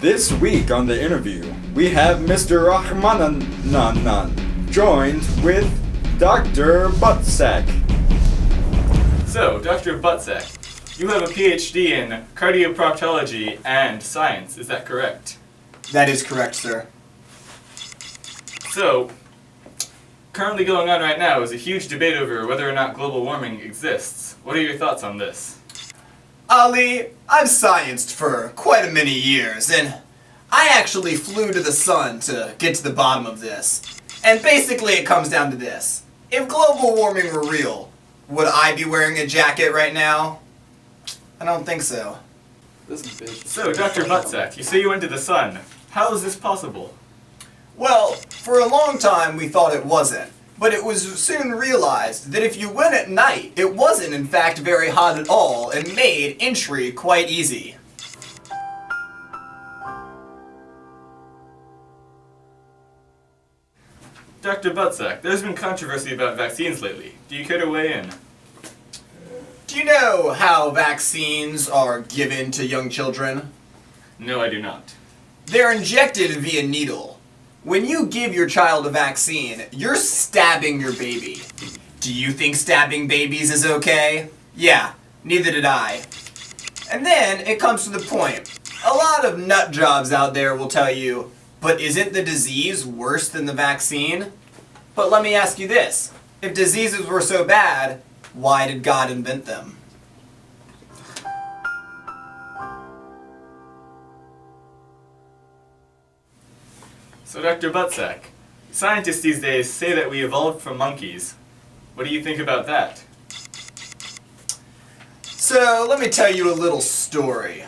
This week on the interview, we have Mr. Rahmananan joined with Dr. Budzak. So, Dr. Budzak, you have a PhD in cardioproctology and science, is that correct? That is correct, sir. So, currently going on right now is a huge debate over whether or not global warming exists. What are your thoughts on this? Ali, I've scienced for quite a many years, and I actually flew to the sun to get to the bottom of this. And basically it comes down to this. If global warming were real, would I be wearing a jacket right now? I don't think so. So, Dr. Budzak, you say you went to the sun. How is this possible? Well, for a long time we thought it wasn't, but it was soon realized that if you went at night, it wasn't in fact very hot at all and made entry quite easy. Dr. Budzak, there's been controversy about vaccines lately. Do you care to weigh in? Do you know how vaccines are given to young children? No, I do not. They're injected via needle. When you give your child a vaccine, you're stabbing your baby. Do you think stabbing babies is okay? Yeah, neither did I. And then it comes to the point. A lot of nut jobs out there will tell you, but isn't the disease worse than the vaccine? But let me ask you this. If diseases were so bad, why did God invent them? So, Dr. Budzak, scientists these days say that we evolved from monkeys. What do you think about that? So, let me tell you a little story.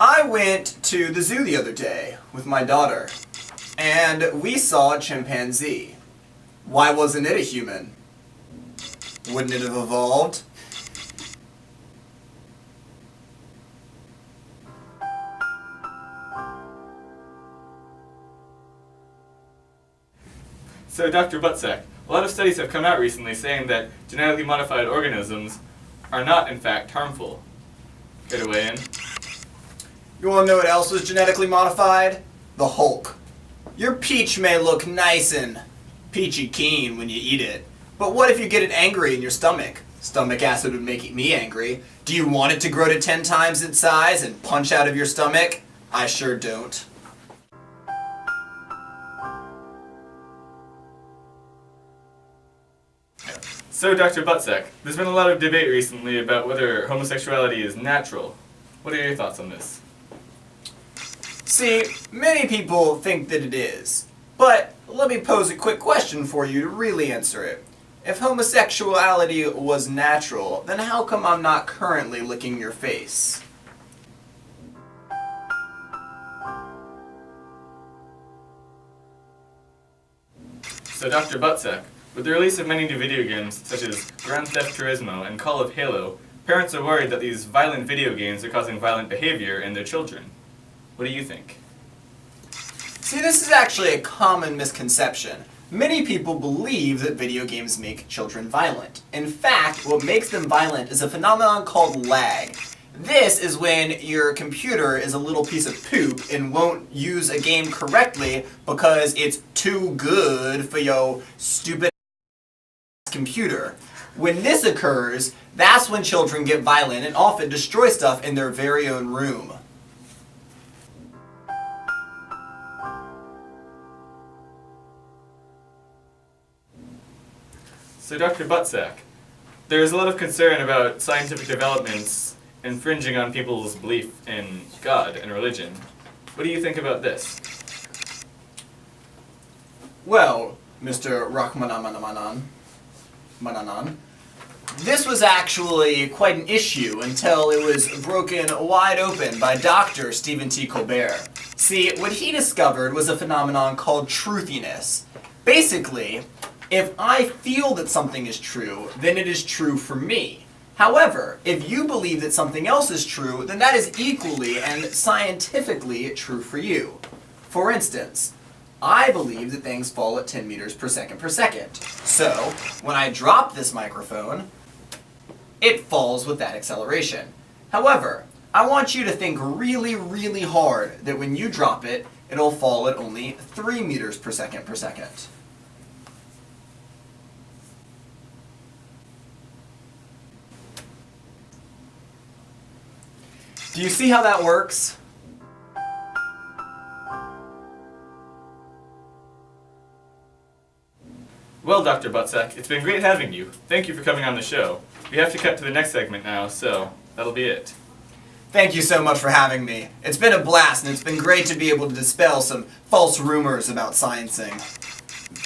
I went to the zoo the other day with my daughter, and we saw a chimpanzee. Why wasn't it a human? Wouldn't it have evolved? So, Dr. Budzak, a lot of studies have come out recently saying that genetically modified organisms are not, in fact, harmful. Care to weigh in? You want to know what else was genetically modified? The Hulk. Your peach may look nice and peachy keen when you eat it, but what if you get it angry in your stomach? Stomach acid would make me angry. Do you want it to grow to 10 times its size and punch out of your stomach? I sure don't. So, Dr. Budzak, there's been a lot of debate recently about whether homosexuality is natural. What are your thoughts on this? See, many people think that it is. But let me pose a quick question for you to really answer it. If homosexuality was natural, then how come I'm not currently licking your face? So, Dr. Budzak, with the release of many new video games, such as Grand Theft Turismo and Call of Halo, parents are worried that these violent video games are causing violent behavior in their children. What do you think? See, this is actually a common misconception. Many people believe that video games make children violent. In fact, what makes them violent is a phenomenon called lag. This is when your computer is a little piece of poop and won't use a game correctly because it's too good for your stupid computer. When this occurs, that's when children get violent and often destroy stuff in their very own room. So, Dr. Budzak, there is a lot of concern about scientific developments infringing on people's belief in God and religion. What do you think about this? Well, Mr. Mananan, this was actually quite an issue until it was broken wide open by Dr. Stephen T. Colbert. See, what he discovered was a phenomenon called truthiness. Basically, if I feel that something is true, then it is true for me. However, if you believe that something else is true, then that is equally and scientifically true for you. For instance, I believe that things fall at 10 meters per second per second. So, when I drop this microphone, it falls with that acceleration. However, I want you to think really, really hard that when you drop it, it'll fall at only 3 meters per second per second. Do you see how that works? Well, Dr. Budzak, it's been great having you. Thank you for coming on the show. We have to cut to the next segment now, so that'll be it. Thank you so much for having me. It's been a blast, and it's been great to be able to dispel some false rumors about sciencing.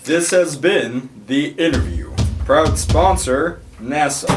This has been The Interview. Proud sponsor, NASA.